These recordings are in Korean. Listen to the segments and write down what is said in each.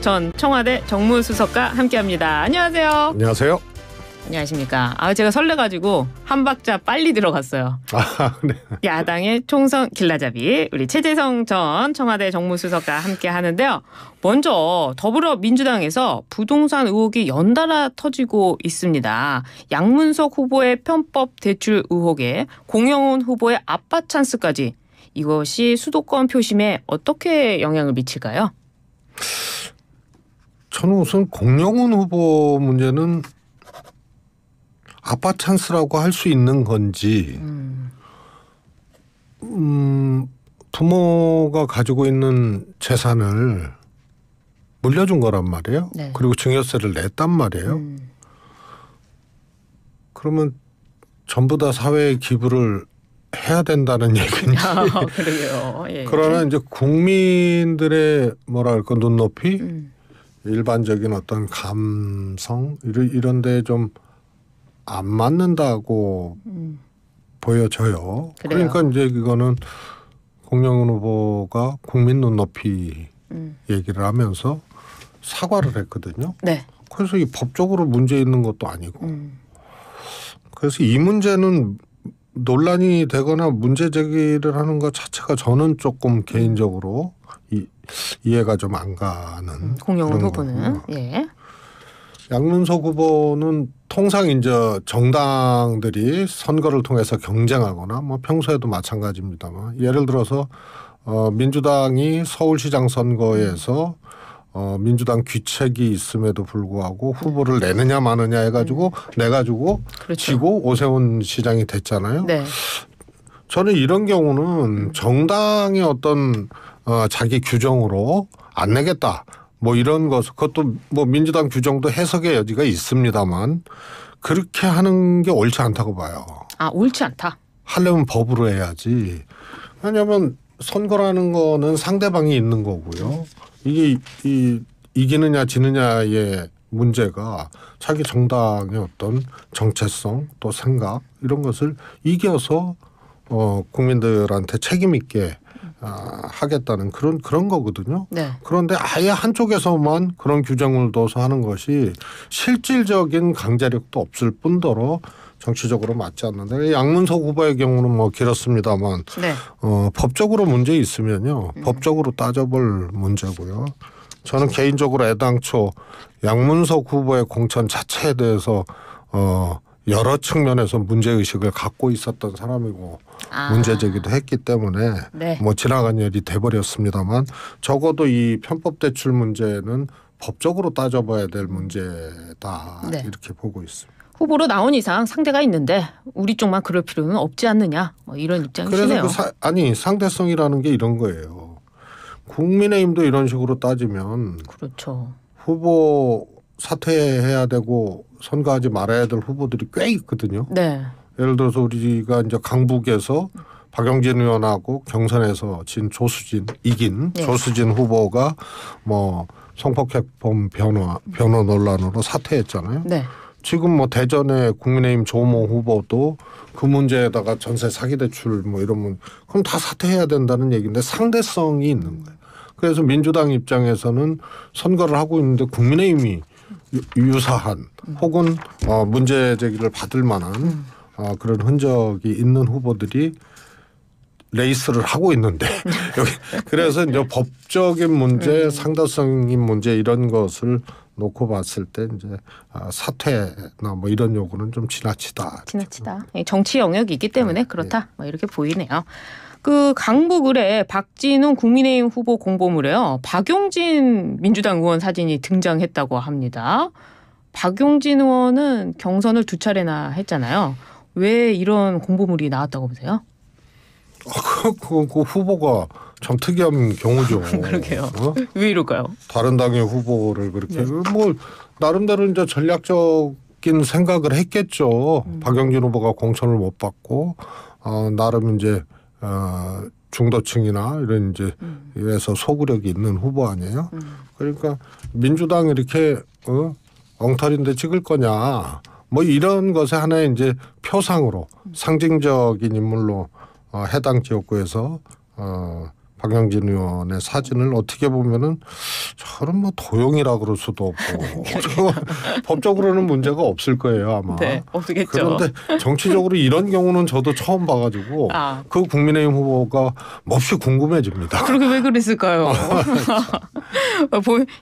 전 청와대 정무수석과 함께합니다. 안녕하세요. 안녕하세요. 안녕하십니까. 제가 설레가지고 한 박자 빨리 들어갔어요. 네. 야당의 총선 길라잡이 우리 최재성 전 청와대 정무수석과 함께하는데요. 먼저 더불어민주당에서 부동산 의혹이 연달아 터지고 있습니다. 양문석 후보의 편법 대출 의혹에 공영훈 후보의 아빠 찬스까지, 이것이 수도권 표심에 어떻게 영향을 미칠까요? 저는 우선 공영훈 후보 문제는 아빠 찬스라고 할 수 있는 건지, 부모가 가지고 있는 재산을 물려준 거란 말이에요. 네. 그리고 증여세를 냈단 말이에요. 그러면 전부 다 사회에 기부를 해야 된다는 얘기인지. 그러게요. 예. 그러나 이제 국민들의 뭐랄까 눈높이, 일반적인 어떤 감성 이런 데 좀 안 맞는다고 보여져요. 그래요. 그러니까 이제 이거는 공영훈 후보가 국민 눈높이 얘기를 하면서 사과를 했거든요. 네. 그래서 이 법적으로 문제 있는 것도 아니고. 그래서 이 문제는 논란이 되거나 문제 제기를 하는 것 자체가 저는 조금 개인적으로 이해가 좀 안 가는. 공영훈 그런 후보는. 거고요. 예. 양문석 후보는 통상 이제 정당들이 선거를 통해서 경쟁하거나 뭐 평소에도 마찬가지입니다만, 예를 들어서 민주당이 서울시장 선거에서 민주당 귀책이 있음에도 불구하고 후보를 내느냐 마느냐 해가지고 내가지고 그렇죠. 지고 오세훈 시장이 됐잖아요. 네. 저는 이런 경우는 정당의 어떤 자기 규정으로 안 내겠다, 뭐 이런 것, 그것도 뭐 민주당 규정도 해석의 여지가 있습니다만 그렇게 하는 게 옳지 않다고 봐요. 옳지 않다. 하려면 법으로 해야지. 왜냐하면 선거라는 거는 상대방이 있는 거고요. 이게 이기느냐 지느냐의 문제가 자기 정당의 어떤 정체성 또 생각 이런 것을 이겨서 국민들한테 책임 있게 하겠다는 그런 거거든요. 네. 그런데 아예 한쪽에서만 그런 규정을 둬서 하는 것이 실질적인 강제력도 없을 뿐더러 정치적으로 맞지 않는데, 양문석 후보의 경우는 뭐 길었습니다만 네. 법적으로 문제 있으면요 법적으로 따져볼 문제고요. 저는 개인적으로 애당초 양문석 후보의 공천 자체에 대해서 여러 측면에서 문제의식을 갖고 있었던 사람이고 문제 제기도 했기 때문에 네. 뭐 지나간 일이 돼버렸습니다만, 적어도 이 편법 대출 문제는 법적으로 따져봐야 될 문제다, 네. 이렇게 보고 있습니다. 후보로 나온 이상 상대가 있는데 우리 쪽만 그럴 필요는 없지 않느냐, 뭐 이런 입장이시네요. 그래서 상대성이라는 게 이런 거예요. 국민의힘도 이런 식으로 따지면 그렇죠. 후보 사퇴해야 되고 선거하지 말아야 될 후보들이 꽤 있거든요. 네. 예를 들어서 우리가 이제 강북에서 박용진 의원하고 경선에서 이긴 네. 조수진 후보가 뭐 성폭행범 변호 논란으로 사퇴했잖아요. 네. 지금 뭐 대전의 국민의힘 조모 후보도 그 문제에다가 전세 사기 대출 뭐 이러면 그럼 다 사퇴해야 된다는 얘기인데 상대성이 있는 거예요. 그래서 민주당 입장에서는 선거를 하고 있는데 국민의힘이 유사한 혹은 문제 제기를 받을 만한 그런 흔적이 있는 후보들이 레이스를 하고 있는데 여기 그래서 이제 법적인 문제, 상대성인 문제 이런 것을 놓고 봤을 때 이제 사퇴나 뭐 이런 요구는 좀 지나치다. 정치 영역이기 때문에 그렇다. 뭐 이렇게 보이네요. 그 강북 의뢰 박진웅 국민의힘 후보 공보물에요, 박용진 민주당 의원 사진이 등장했다고 합니다. 박용진 의원은 경선을 2차례나 했잖아요. 왜 이런 공보물이 나왔다고 보세요? 그 후보가 참 특이한 경우죠. 그러게요. 왜 이럴까요? 다른 당의 후보를 그렇게 뭐 나름대로 이제 전략적인 생각을 했겠죠. 박용진 후보가 공천을 못 받고 나름 이제 중도층이나 이런 이제 에서 소구력이 있는 후보 아니에요. 그러니까 민주당 이렇게 엉터리인데 찍을 거냐, 뭐 이런 것에 하나의 이제 표상으로 상징적인 인물로 해당 지역구에서 박영진 의원의 사진을 어떻게 보면은 저는 뭐 도용이라 그럴 수도 없고 법적으로는 문제가 없을 거예요 아마. 네, 없겠죠. 그런데 정치적으로 이런 경우는 저도 처음 봐가지고 그 국민의힘 후보가 몹시 궁금해집니다. 그렇게 왜 그랬을까요?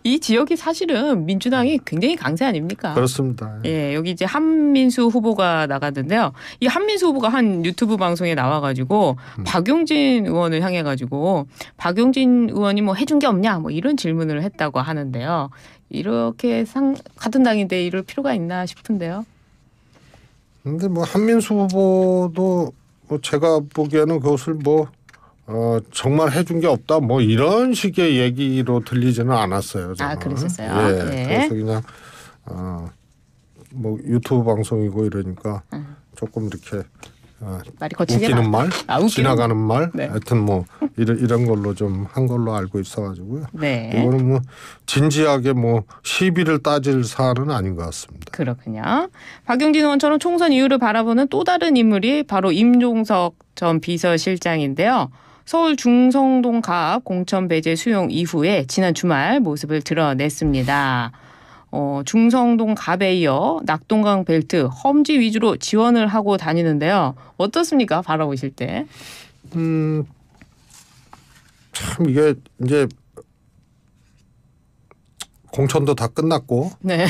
이 지역이 사실은 민주당이 굉장히 강세 아닙니까? 그렇습니다. 예, 여기 이제 한민수 후보가 나갔는데요. 이 한민수 후보가 한 유튜브 방송에 나와가지고 박용진 의원을 향해가지고 박용진 의원이 뭐 해준 게 없냐 뭐 이런 질문을 했다고 하는데요. 이렇게 같은 당인데 이럴 필요가 있나 싶은데요. 근데 뭐 한민수 후보도 뭐 제가 보기에는 그것을 뭐 정말 해준 게 없다 뭐 이런 식의 얘기로 들리지는 않았어요. 저는. 아, 그랬었어요. 예, 네. 그래서 그냥 뭐 유튜브 방송이고 이러니까 조금 이렇게 말이 거칠게 웃기는 말, 지나가는 말, 네. 하여튼 뭐 이런 걸로 좀 한 걸로 알고 있어가지고요. 네. 이거는 뭐 진지하게 뭐 시비를 따질 사안은 아닌 것 같습니다. 그렇군요. 박용진 의원처럼 총선 이후를 바라보는 또 다른 인물이 바로 임종석 전 비서실장인데요. 서울 중성동 가압 공천 배제 수용 이후에 지난 주말 모습을 드러냈습니다. 중성동 갑에 이어 낙동강 벨트 험지 위주로 지원을 하고 다니는데요. 어떻습니까? 바라보실 때. 참 이게 이제 공천도 다 끝났고 네.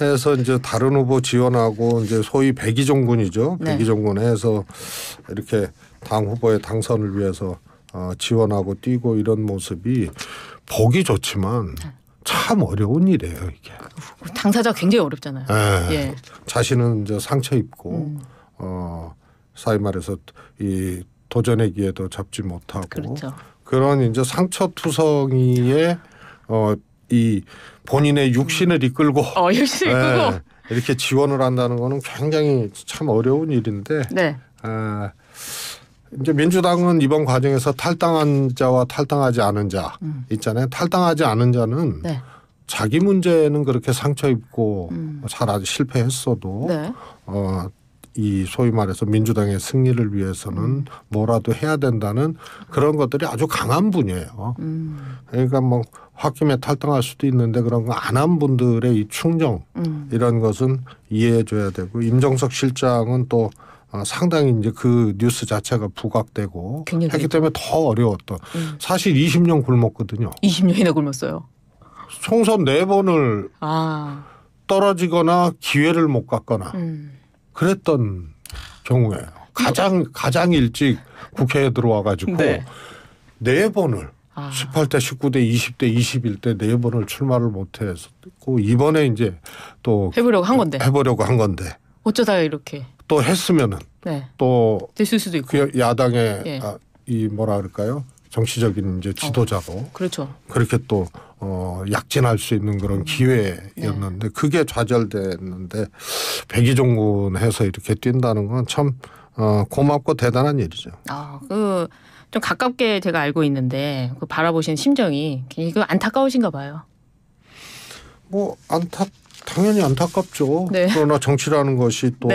해서 이제 다른 후보 지원하고 이제 소위 백의종군이죠. 네. 백의종군 해서 이렇게 당 후보의 당선을 위해서 지원하고 뛰고 이런 모습이 보기 좋지만 참 어려운 일이에요 이게. 당사자 굉장히 어렵잖아요. 예. 자신은 이제 상처 입고 사위 말해서 이 도전의 기회도 잡지 못하고 그렇죠. 그런 이제 상처투성이에 이 본인의 육신을 이끌고 육신을 이끌고 이렇게 지원을 한다는 거는 굉장히 참 어려운 일인데. 네. 이제 민주당은 이번 과정에서 탈당한 자와 탈당하지 않은 자 있잖아요. 탈당하지 않은 자는 네. 자기 문제는 그렇게 상처 입고 잘 실패했어도 네. 이 소위 말해서 민주당의 승리를 위해서는 뭐라도 해야 된다는 그런 것들이 아주 강한 분이에요. 그러니까 뭐 홧김에 탈당할 수도 있는데 그런 거 안 한 분들의 이 충정 이런 것은 이해해 줘야 되고 임종석 실장은 또 상당히 이제 그 뉴스 자체가 부각되고 했기 때문에 더 어려웠던. 사실 20년 굶었거든요. 20년이나 굶었어요. 총선 4번을 떨어지거나 기회를 못 갖거나 그랬던 경우예요. 가장 일찍 국회에 들어와 가지고 네. 4번을 18대, 19대, 20대, 21대 4번을 출마를 못 했고 이번에 이제 또 해보려고 한 건데 어쩌다가 이렇게 또 했으면은 네. 또 됐을 수도 있고 그 야당의 이 뭐라 그럴까요? 정치적인 이제 지도자로 그렇죠. 그렇게 또 약진할 수 있는 그런 기회였는데 그게 좌절됐는데 백의종군 해서 이렇게 뛴다는 건 참 고맙고 대단한 일이죠. 그 좀 가깝게 제가 알고 있는데 그 바라보신 심정이 이거 안타까우신가 봐요. 뭐 당연히 안타깝죠. 네. 그러나 정치라는 것이 또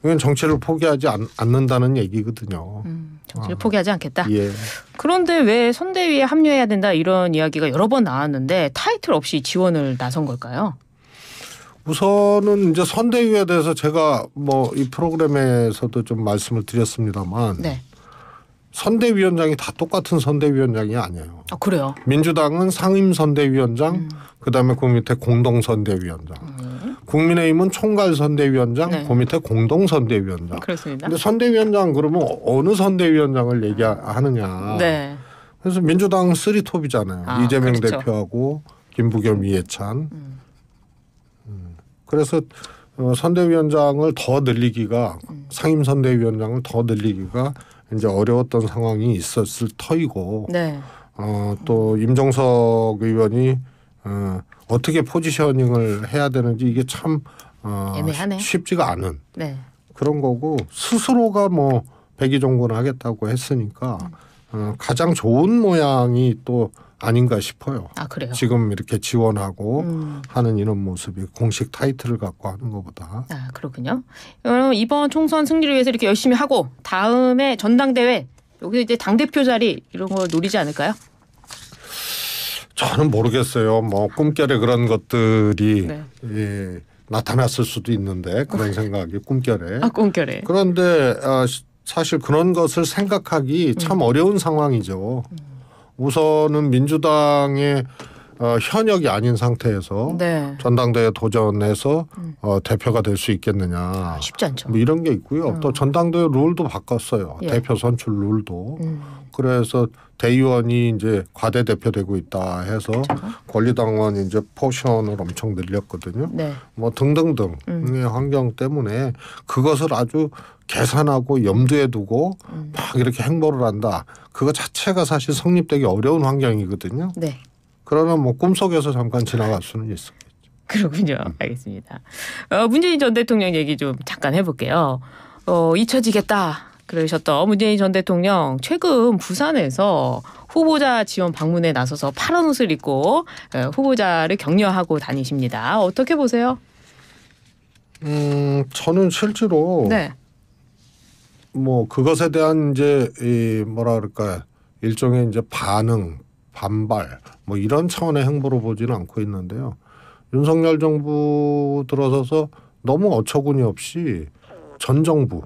이건 정치를 포기하지 않는다는 얘기거든요. 정치를 포기하지 않겠다. 예. 그런데 왜 선대위에 합류해야 된다 이런 이야기가 여러 번 나왔는데 타이틀 없이 지원을 나선 걸까요? 우선은 이제 선대위에 대해서 제가 뭐 이 프로그램에서도 좀 말씀을 드렸습니다만 네. 선대위원장이 다 똑같은 선대위원장이 아니에요. 그래요? 민주당은 상임선대위원장 그다음에 그 밑에 공동선대위원장 국민의힘은 총괄선대위원장 네. 그 밑에 공동선대위원장. 그렇습니다. 근데 선대위원장 그러면 어느 선대위원장을 얘기하느냐. 네. 그래서 민주당 3톱이잖아요. 이재명 그렇죠. 대표하고 김부겸 이해찬. 그래서 선대위원장을 더 늘리기가 상임선대위원장을 더 늘리기가 이제 어려웠던 상황이 있었을 터이고 네. 또 임종석 의원이 어떻게 포지셔닝을 해야 되는지 이게 참 애매하네. 쉽지가 않은 네. 그런 거고 스스로가 뭐 백의종군 하겠다고 했으니까 가장 좋은 모양이 또 아닌가 싶어요. 그래요? 지금 이렇게 지원하고 하는 이런 모습이 공식 타이틀을 갖고 하는 것보다. 그렇군요. 그럼 이번 총선 승리를 위해서 이렇게 열심히 하고 다음에 전당대회 여기서 이제 당대표 자리 이런 거 노리지 않을까요? 저는 모르겠어요. 뭐 꿈결에 그런 것들이 네. 예, 나타났을 수도 있는데 그런 생각이 꿈결에. 아, 꿈결에. 그런데 사실 그런 것을 생각하기 참 어려운 상황이죠. 우선은 민주당의 현역이 아닌 상태에서 네. 전당대회 도전해서 대표가 될 수 있겠느냐. 쉽지 않죠. 뭐 이런 게 있고요. 또 전당대회 룰도 바꿨어요. 예. 대표 선출 룰도. 그래서 대의원이 이제 과대 대표되고 있다 해서 권리당원 이제 포션을 엄청 늘렸거든요. 네. 뭐 등등등의 환경 때문에 그것을 아주 계산하고 염두에 두고 막 이렇게 행보를 한다. 그거 자체가 사실 성립되기 어려운 환경이거든요. 네. 그러나 뭐 꿈속에서 잠깐 지나갈 수는 있습니다. 그렇군요. 알겠습니다. 문재인 전 대통령 얘기 좀 잠깐 해볼게요. 잊혀지겠다 그러셨던 문재인 전 대통령 최근 부산에서 후보자 지원 방문에 나서서 파란 옷을 입고 후보자를 격려하고 다니십니다. 어떻게 보세요? 저는 실제로 네. 뭐 그것에 대한 이제 이 뭐라 그럴까 일종의 이제 반응, 반발 뭐 이런 차원의 행보로 보지는 않고 있는데요. 윤석열 정부 들어서서 너무 어처구니 없이 전 정부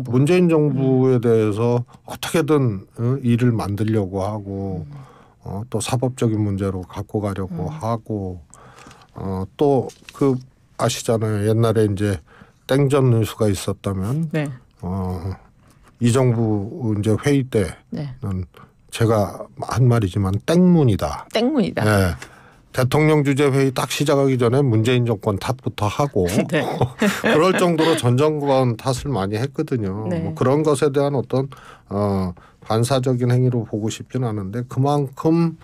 문재인 정부에 대해서 어떻게든 일을 만들려고 하고 또 사법적인 문제로 갖고 가려고 하고 또 그 아시잖아요. 옛날에 이제 땡전 뉴스가 있었다면 네. 이 정부 이제 회의 때는 네. 제가 한 말이지만 땡문이다. 땡문이다. 네. 대통령 주재 회의 딱 시작하기 전에 문재인 정권 탓부터 하고 네. 그럴 정도로 전 정권 탓을 많이 했거든요. 네. 뭐 그런 것에 대한 어떤 반사적인 행위로 보고 싶지는 않은데 그만큼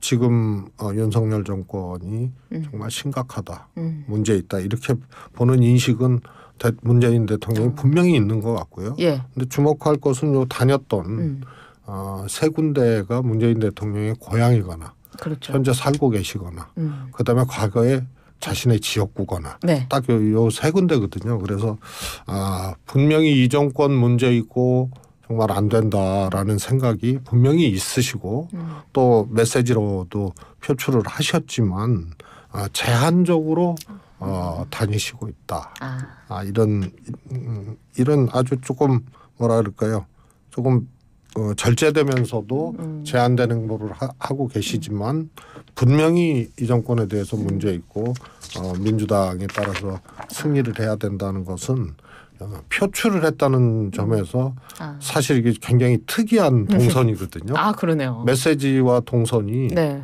지금 윤석열 정권이 정말 심각하다. 문제 있다. 이렇게 보는 인식은 문재인 대통령이 분명히 있는 것 같고요. 예. 근데 주목할 것은 요 다녔던 세 군데가 문재인 대통령의 고향이거나 그렇죠. 현재 살고 계시거나 그다음에 과거에 자신의 지역구거나 네. 딱 요 세 군데거든요. 그래서 분명히 이 정권 문제 있고 정말 안 된다라는 생각이 분명히 있으시고 또 메시지로도 표출을 하셨지만 제한적으로 다니시고 있다. 이런 아주 조금 뭐라 그럴까요? 조금 절제되면서도 제한되는 행보를 하고 계시지만 분명히 이 정권에 대해서 문제 있고 민주당에 따라서 승리를 해야 된다는 것은 표출을 했다는 점에서 사실 이게 굉장히 특이한 동선이거든요. 그러네요. 메시지와 동선이 네.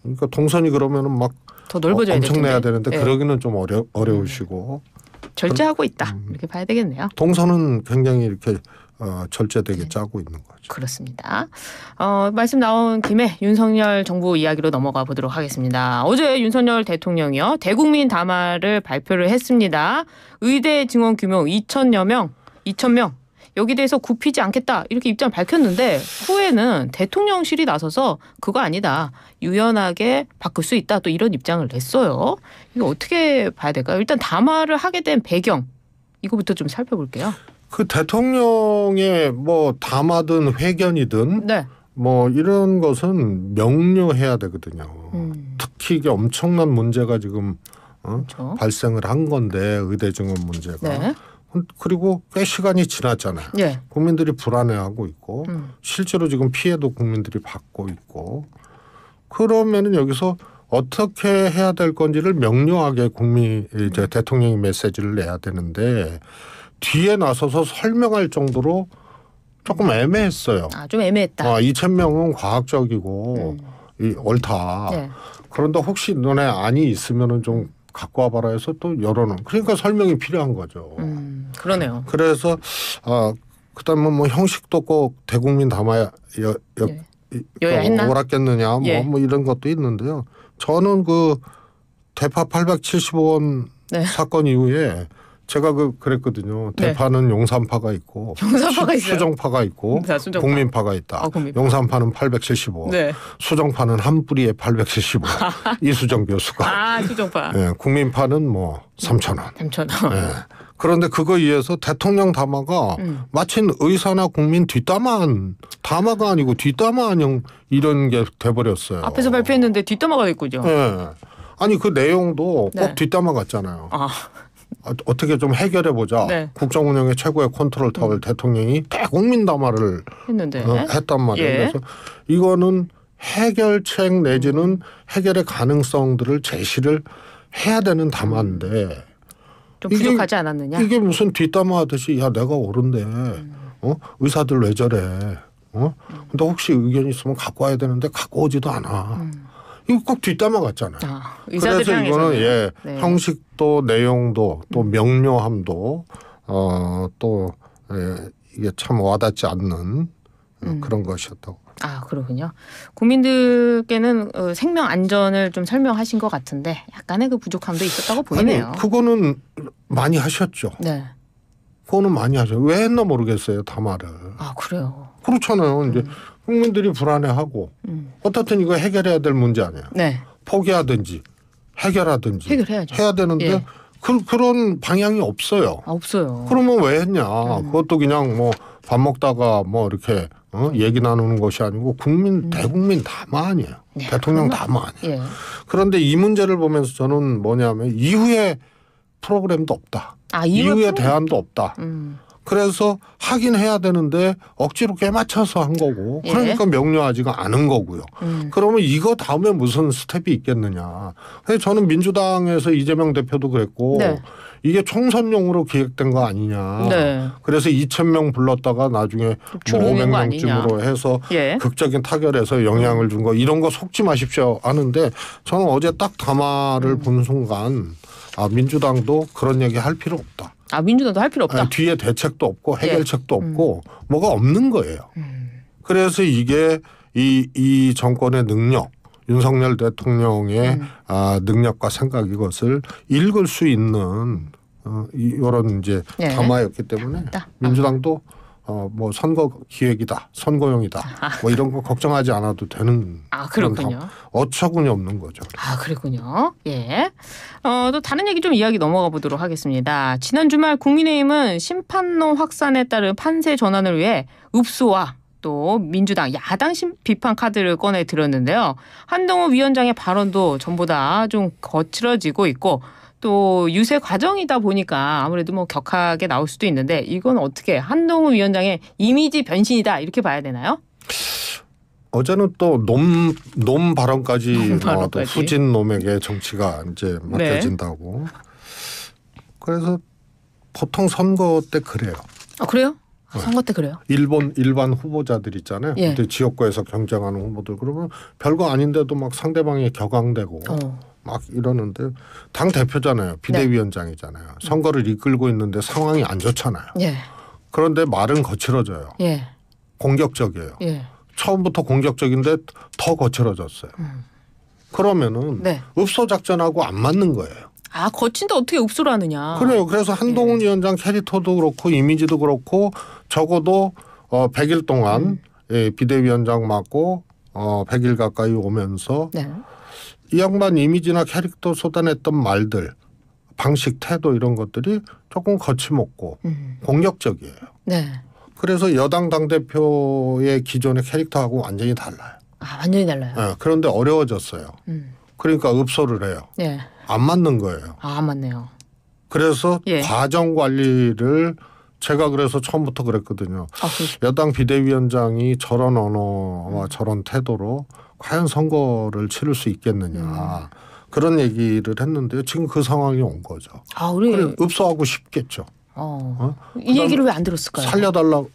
그러니까 동선이 그러면은 막 더 넓어져야 엄청 내야 되는데 네. 그러기는 좀 어려우시고 절제하고 있다 이렇게 봐야 되겠네요. 동선은 굉장히 이렇게 절제되게 짜고 있는 거죠. 그렇습니다. 말씀 나온 김에 윤석열 정부 이야기로 넘어가 보도록 하겠습니다. 어제 윤석열 대통령이요 대국민 담화를 발표를 했습니다. 의대 증원 규모 2,000명 여기 대해서 굽히지 않겠다 이렇게 입장을 밝혔는데 후에는 대통령실이 나서서 그거 아니다 유연하게 바꿀 수 있다 또 이런 입장을 냈어요. 이거 어떻게 봐야 될까요? 일단 담화를 하게 된 배경 이거부터 좀 살펴볼게요. 그 대통령의 뭐 담화든 회견이든 네. 뭐 이런 것은 명료해야 되거든요. 특히 이게 엄청난 문제가 지금 그렇죠. 발생을 한 건데 의대 증원 문제가. 네. 그리고 꽤 시간이 지났잖아요. 예. 국민들이 불안해하고 있고 실제로 지금 피해도 국민들이 받고 있고 그러면은 여기서 어떻게 해야 될 건지를 명료하게 이제 대통령이 메시지를 내야 되는데 뒤에 나서서 설명할 정도로 조금 애매했어요. 좀 애매했다. 2,000명은 과학적이고 옳다. 네. 그런데 혹시 너네 안이 있으면은 좀 갖고 와봐라 해서 또 열어놓은. 그러니까 설명이 필요한 거죠. 그러네요. 그래서 그다음에 뭐 형식도 꼭 대국민 담아야 했나? 옳았겠느냐 뭐 이런 것도 있는데요. 저는 그 대파 875원 네. 사건 이후에 제가 그랬거든요. 네. 대파는 용산파가 있고 용산파가 있어요. 수정파가 있고 자, 수정파. 국민파가 있다. 국민파. 용산파는 875. 네. 수정파는 한 뿌리에 875. 이수정 교수가. 아, 수정파. 네, 국민파는 뭐 3,000원. 3,000원. 네. 그런데 그거 이해해서 대통령 담화가 마침 의사나 국민 담화가 아니고 뒷담화형 이런 게 돼버렸어요. 앞에서 발표했는데 뒷담화가 됐군요. 네. 아니 그 내용도 꼭 네. 뒷담화 같잖아요. 아, 어떻게 좀 해결해 보자. 네. 국정 운영의 최고의 컨트롤 타워를 대통령이 대국민 담화를 했는데. 했단 말이에요. 예. 그래서 이거는 해결책 내지는 해결의 가능성들을 제시를 해야 되는 담화인데 좀 부족하지 않았느냐? 이게 무슨 뒷담화 하듯이 야 내가 옳은데 의사들 왜 저래? 근데 혹시 의견 있으면 갖고 와야 되는데 갖고 오지도 않아. 이거 꼭 뒷담화 같잖아요. 아, 의사들 그래서 이거는 예, 네. 형식도 내용도 또 명료함도 또 이게 참 와닿지 않는 그런 것이었다고. 아, 그렇군요. 국민들께는 생명 안전을 좀 설명하신 것 같은데 약간의 그 부족함도 있었다고 보이네요. 아니, 그거는 많이 하셨죠. 네. 그거는 많이 하죠. 왜 했나 모르겠어요, 담화를. 아, 그래요. 그렇잖아요. 이제 국민들이 불안해하고 어떻든 이거 해결해야 될 문제 아니에요. 네. 포기하든지 해결하든지 해결해야죠. 해야 되는데 예. 그런 방향이 없어요. 아, 없어요. 그러면 왜 했냐? 그것도 그냥 뭐 밥 먹다가 뭐 이렇게 얘기 나누는 것이 아니고 대국민 담화 아니에요. 네, 대통령 그건 담화 아니에요. 예. 그런데 이 문제를 보면서 저는 뭐냐면 이후에 프로그램도 없다. 아, 이후에 대안도 없다. 그래서 하긴 해야 되는데 억지로 꿰맞춰서 한 거고 예. 그러니까 명료하지가 않은 거고요. 그러면 이거 다음에 무슨 스텝이 있겠느냐. 그래서 저는 민주당에서 이재명 대표도 그랬고 네. 이게 총선용으로 기획된 거 아니냐. 네. 그래서 2,000명 불렀다가 나중에 뭐 줄이는 거 아니냐. 500명쯤으로 해서 예. 극적인 타결해서 영향을 준 거 이런 거 속지 마십시오 하는데 저는 어제 딱 담화를 본 순간 민주당도 그런 얘기 할 필요 없다. 아, 민주당도 할 필요 없다. 뒤에 대책도 없고 해결책도 없고 뭐가 없는 거예요. 그래서 이게 이 정권의 능력, 윤석열 대통령의 능력과 생각 이것을 읽을 수 있는 이런 이제 예. 담화였기 때문에 민주당도 뭐 선거 기획이다, 선거용이다, 뭐 이런 거 걱정하지 않아도 되는. 아, 그렇군요. 어처구니 없는 거죠. 아, 그랬군요. 예. 또 다른 얘기 좀 이야기 넘어가 보도록 하겠습니다. 지난 주말 국민의힘은 심판론 확산에 따른 판세 전환을 위해 읍소와 또 민주당 야당 비판 카드를 꺼내 들었는데요. 한동훈 위원장의 발언도 전보다 좀 거칠어지고 있고 또 유세 과정이다 보니까 아무래도 뭐 격하게 나올 수도 있는데 이건 어떻게 한동훈 위원장의 이미지 변신이다 이렇게 봐야 되나요? 어제는 또 놈 발언까지 나와도 발언까지. 후진 놈에게 정치가 이제 맡겨진다고. 그래서 보통 선거 때 그래요. 아, 그래요? 선거 때 그래요? 일반 후보자들 있잖아요. 예. 그때 지역구에서 경쟁하는 후보들 그러면 별거 아닌데도 막 상대방이 격앙되고 막 이러는데 당 대표잖아요. 비대위원장이잖아요. 선거를 이끌고 있는데 상황이 안 좋잖아요. 예. 그런데 말은 거칠어져요. 예. 공격적이에요. 예. 처음부터 공격적인데 더 거칠어졌어요. 그러면은 네. 읍소 작전하고 안 맞는 거예요. 아, 거친데 어떻게 읍소를 하느냐. 그래요. 그래서 한동훈 위원장 캐릭터도 그렇고 이미지도 그렇고 적어도 100일 동안 비대위원장 맡고 100일 가까이 오면서 네. 이 양반 이미지나 캐릭터 쏟아냈던 말들, 방식, 태도 이런 것들이 조금 거침없고 공격적이에요. 네. 그래서 여당 당대표의 기존의 캐릭터하고 완전히 달라요. 아, 완전히 달라요. 네, 그런데 어려워졌어요. 그러니까 읍소를 해요. 예. 안 맞는 거예요. 아, 맞네요. 그래서 예. 과정 관리를 제가 그래서 처음부터 그랬거든요. 아, 여당 비대위원장이 저런 언어와 저런 태도로 과연 선거를 치를 수 있겠느냐. 그런 얘기를 했는데요. 지금 그 상황이 온 거죠. 아, 우리 읍소하고 싶겠죠. 이 얘기를 왜 안 들었을까요? 살려달라고.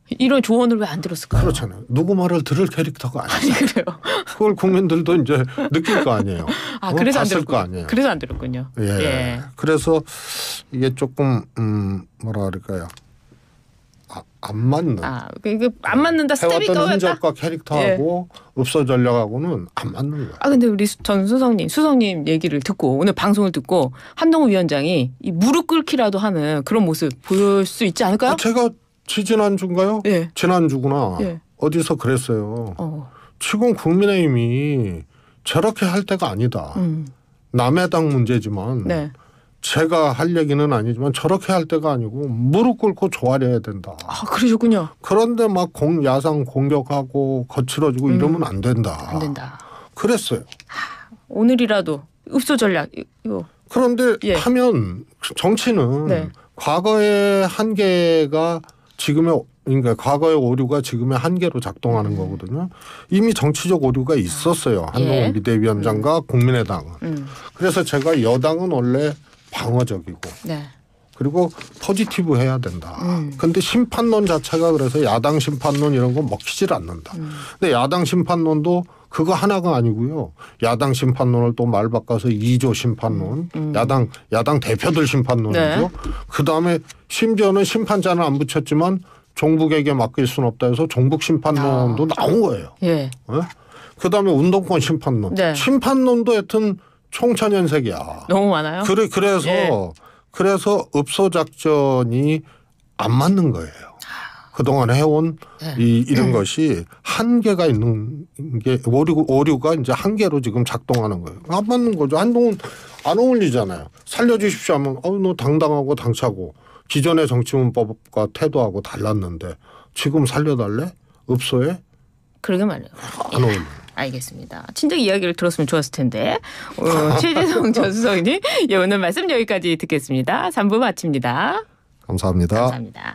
이런 조언을 왜 안 들었을까요? 그렇잖아요. 누구 말을 들을 캐릭터가 아니에요. 아니, 그래요. 그걸 국민들도 이제 느낄 거 아니에요. 아, 그래서 안 봤을 들었군요. 거 아니에요. 그래서 안 들었군요. 예. 예. 그래서 이게 조금 뭐라 그럴까요? 안 맞는. 이게 안 맞는다. 스텝이 해왔던 까였다. 흔적과 캐릭터하고 읍소 전략하고는 안 맞는 거야. 근데 우리 전 수석님 얘기를 듣고 오늘 방송을 듣고 한동훈 위원장이 이 무릎 꿇기라도 하는 그런 모습 보일 수 있지 않을까요? 제가 지난주인가요? 예. 지난주구나. 예. 어디서 그랬어요. 지금 국민의힘이 저렇게 할 때가 아니다. 남의 당 문제지만 네. 제가 할 얘기는 아니지만 저렇게 할 때가 아니고 무릎 꿇고 조아려야 된다. 그러셨군요. 그런데 막 야상 공격하고 거칠어지고 이러면 안 된다. 안 된다. 그랬어요. 오늘이라도 읍소 전략 이거. 그런데 예. 하면 정치는 네. 과거의 한계가 그러니까 과거의 오류가 지금의 한계로 작동하는 거거든요. 이미 정치적 오류가 있었어요. 한동훈 예. 비대위원장과 국민의당은. 그래서 제가 여당은 원래 방어적이고 네. 그리고 포지티브 해야 된다. 근데 심판론 자체가 그래서 야당 심판론 이런 거 먹히질 않는다. 근데 야당 심판론도 그거 하나가 아니고요. 야당 심판론을 또 말 바꿔서 2조 심판론, 야당 대표들 심판론이죠. 네. 그다음에 심지어는 심판자는 안 붙였지만 종북에게 맡길 수는 없다 해서 종북 심판론도 나온 거예요. 예. 네? 그다음에 운동권 심판론. 네. 심판론도 하여튼 총천연색이야. 너무 많아요. 그래서 읍소 작전이 안 맞는 거예요. 그동안 해온 이런 것이 한계가 있는 게 오류가 이제 한계로 지금 작동하는 거예요. 안 맞는 거죠. 한동훈 안 어울리잖아요. 살려주십시오 하면 너 당당하고 당차고 기존의 정치문법과 태도하고 달랐는데 지금 살려달래? 읍소에? 그러게 말이에요. 안 어울려. 알겠습니다. 친정 이야기를 들었으면 좋았을 텐데. 최재성 전 수석님 오늘 말씀 여기까지 듣겠습니다. 3부 마칩니다. 감사합니다. 감사합니다.